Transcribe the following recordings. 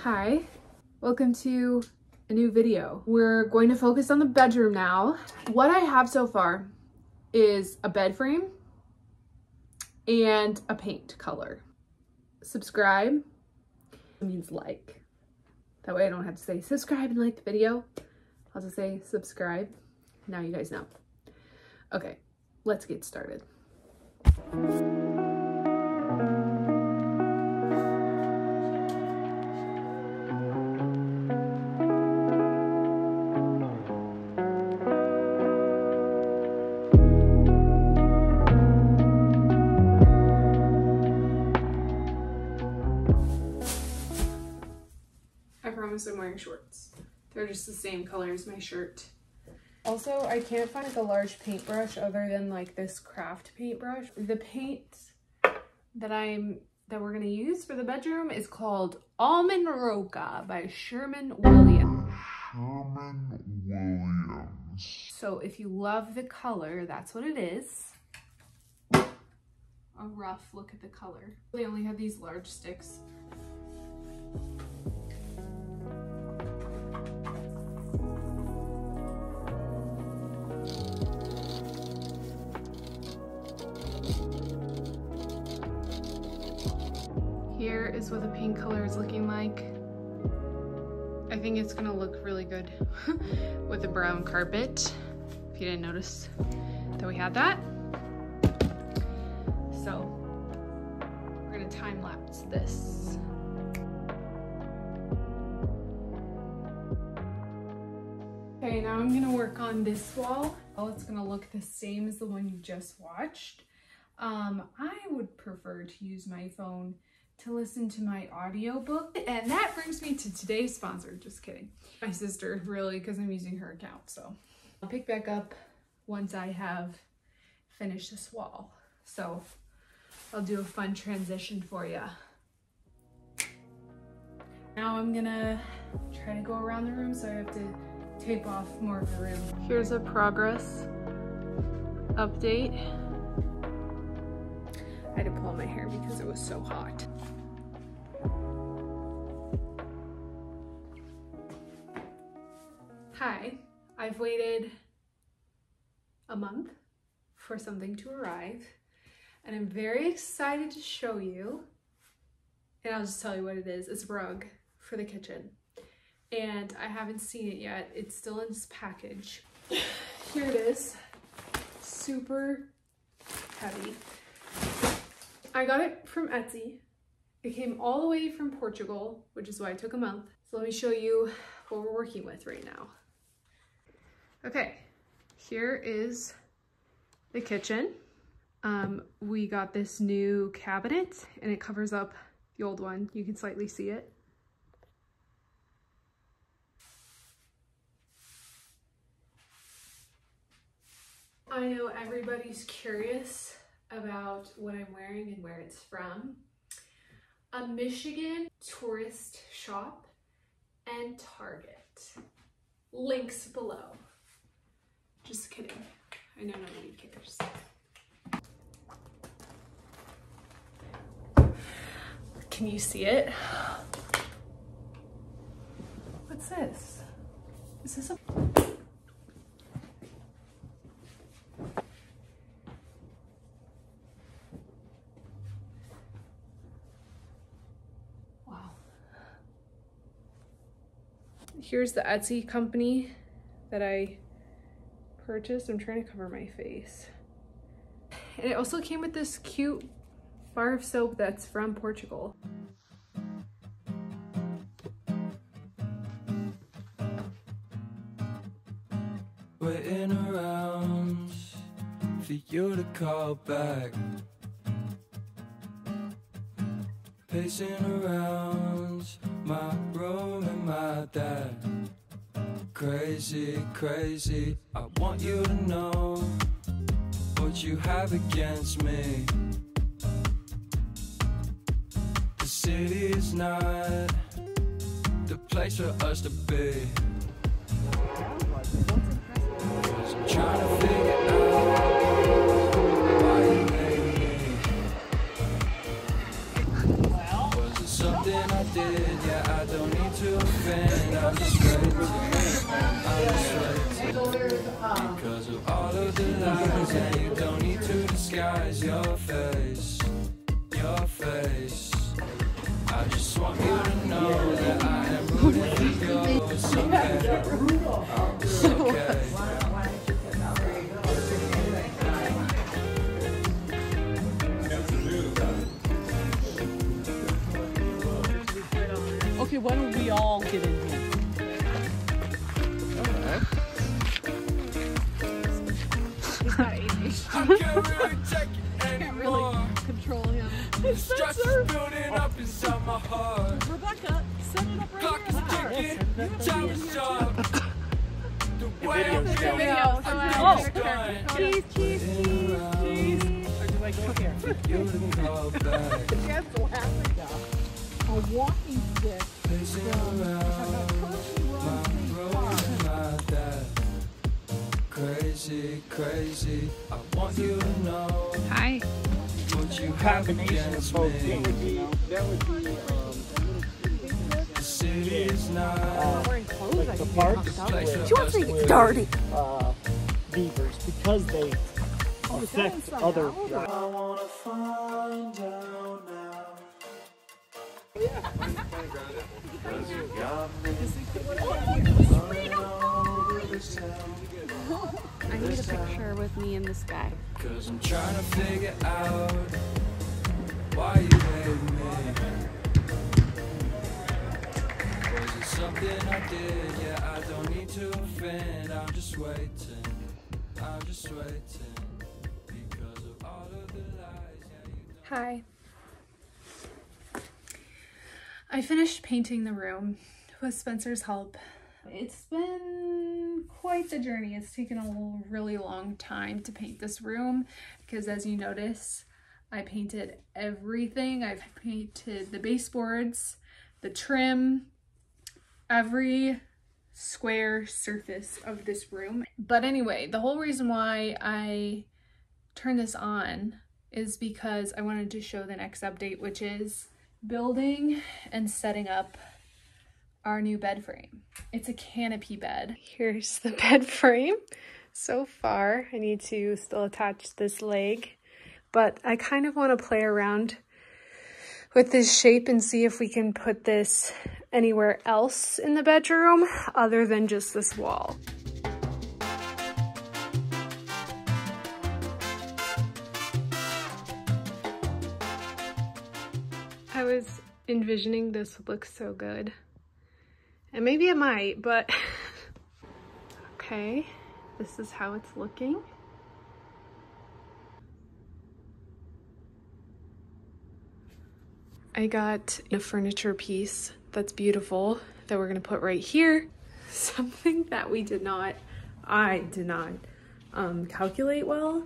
Hi, welcome to a new video. We're going to focus on the bedroom now. What I have so far is a bed frame and a paint color. Subscribe means like. That way I don't have to say subscribe and like the video. I'll just say subscribe. Now you guys know. Okay, let's get started. I'm wearing shorts. They're just the same color as my shirt. Also, I can't find like a large paintbrush other than like this craft paintbrush. The paint that we're gonna use for the bedroom is called Almond Roca by Sherman Williams. So if you love the color, that's what it is. A rough look at the color. They only have these large sticks. Here is what the paint color is looking like. I think it's gonna look really good with the brown carpet, if you didn't notice that we had that. So we're gonna time lapse this. Okay, now I'm gonna work on this wall. Oh, it's gonna look the same as the one you just watched. I would prefer to use my phone to listen to my audiobook. And that brings me to today's sponsor. Just kidding. My sister, really, because I'm using her account. So I'll pick back up once I have finished this wall. So I'll do a fun transition for you. Now I'm gonna try to go around the room, so I have to tape off more of the room. Here's a progress update. I had to pull my hair because it was so hot. Hi, I've waited a month for something to arrive, and I'm very excited to show you, and I'll just tell you what it is. It's a rug for the kitchen, and I haven't seen it yet. It's still in this package. Here it is, super heavy. I got it from Etsy. It came all the way from Portugal, which is why it took a month. So let me show you what we're working with right now. Okay, here is the kitchen. We got this new cabinet and it covers up the old one. You can slightly see it. I know everybody's curious about what I'm wearing and where it's from. A Michigan tourist shop and Target. Links below. Just kidding. I know nobody cares. Can you see it? What's this? Is this a... Here's the Etsy company that I purchased. I'm trying to cover my face. And it also came with this cute bar of soap that's from Portugal. Waiting around for you to call back. Pacing around my room and my dad. Crazy, crazy. I want you to know what you have against me. The city is not the place for us to be. I'm trying to figure out why you made me. Was it something something I did, yeah, I don't need to offend. I'm just waiting, because of all of the lies, and you don't need to disguise your face, your face. I just want you to know that I am rooting for you. It's okay, it's okay. Okay, why don't we all get in here? He's got ADHD. I can't really take it Can't really anymore. control him. The stress is building up inside my heart. Rebecca, set it up right Clock is here. ticking, time is up. The way I'm video's feeling, going. I'm Oh. done. Cheese, cheese, cheese. Like, look here. You to call back, That's laughing now. A walking stick. pacing around my road and my dad. Crazy, crazy, I want you to know Hi. what you have against me. That would be The city is not Wearing clothes, I the can park get knocked out. place She wants me to get dirty. beavers because they affect other. I wanna find out now. I need a picture with me in the sky. Cause I'm trying to figure out why you hate me. Was it something I did? Yeah, I don't need to offend. I'm just waiting. I'm just waiting. Because of all of the lies. Yeah, you don't. Hi. I finished painting the room with Spencer's help. It's been quite the journey. It's taken a really long time to paint this room because, as you notice, I painted everything. I've painted the baseboards, the trim, every square surface of this room. But anyway, the whole reason why I turned this on is because I wanted to show the next update, which is building and setting up our new bed frame. It's a canopy bed. Here's the bed frame. So far, I need to still attach this leg, but I kind of want to play around with this shape and see if we can put this anywhere else in the bedroom other than just this wall. I was envisioning this would look so good. And maybe it might, but okay, this is how it's looking. I got a furniture piece that's beautiful that we're gonna put right here. Something that I did not calculate well.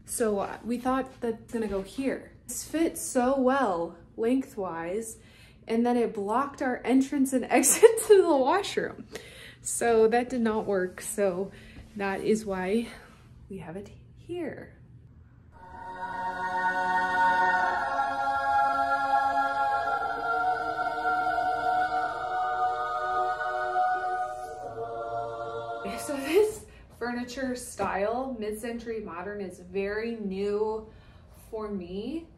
So we thought that's gonna go here. This fits so well lengthwise, and then it blocked our entrance and exit to the washroom. So that did not work. So that is why we have it here. So this furniture style, mid-century modern, is very new for me.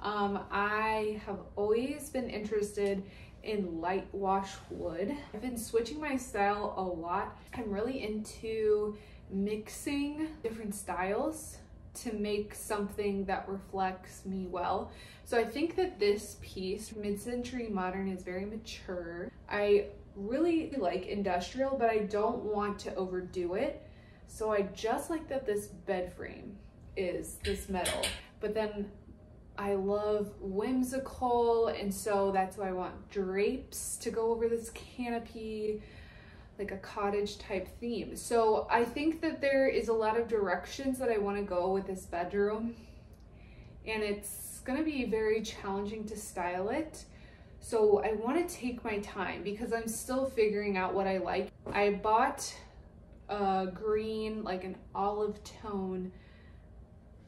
I have always been interested in light wash wood. I've been switching my style a lot. I'm really into mixing different styles to make something that reflects me well. So I think that this piece, mid-century modern, is very mature. I really like industrial, but I don't want to overdo it. So I just like that this bed frame is this metal, but then I love whimsical, and so that's why I want drapes to go over this canopy, like a cottage type theme. So I think that there is a lot of directions that I want to go with this bedroom, and it's going to be very challenging to style it. So I want to take my time because I'm still figuring out what I like. I bought a green, like an olive tone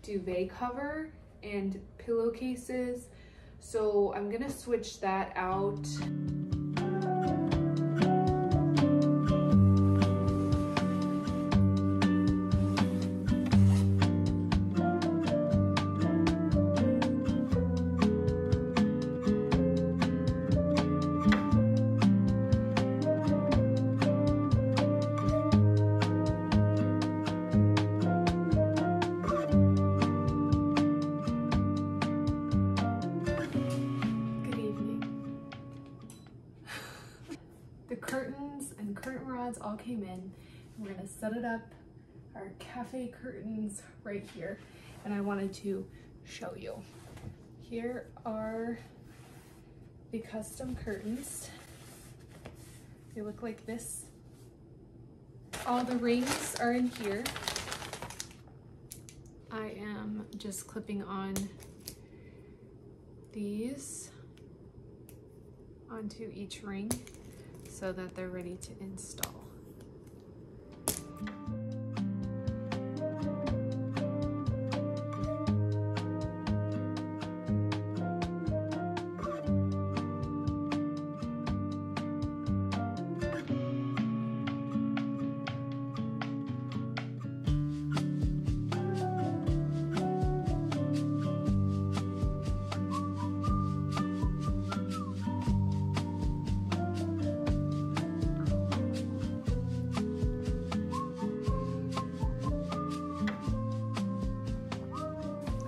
duvet cover and pillowcases, So I'm gonna switch that out. The curtains and curtain rods all came in. We're gonna set it up, our cafe curtains right here. And I wanted to show you. Here are the custom curtains. They look like this. All the rings are in here. I am just clipping on these onto each ring so that they're ready to install.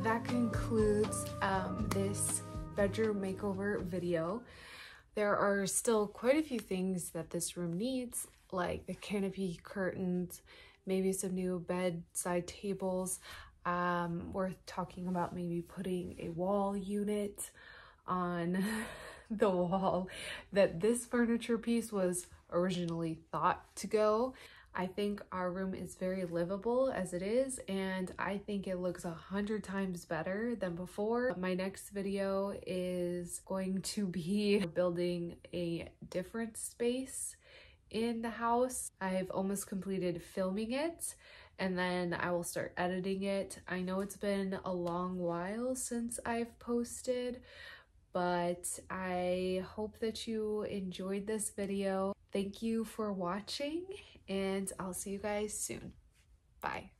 That concludes this bedroom makeover video. There are still quite a few things that this room needs, like the canopy curtains, maybe some new bedside tables. We're talking about maybe putting a wall unit on the wall that this furniture piece was originally thought to go. I think our room is very livable as it is, and I think it looks 100 times better than before. My next video is going to be building a different space in the house. I've almost completed filming it, and then I will start editing it. I know it's been a long while since I've posted, but I hope that you enjoyed this video. Thank you for watching, and I'll see you guys soon. Bye.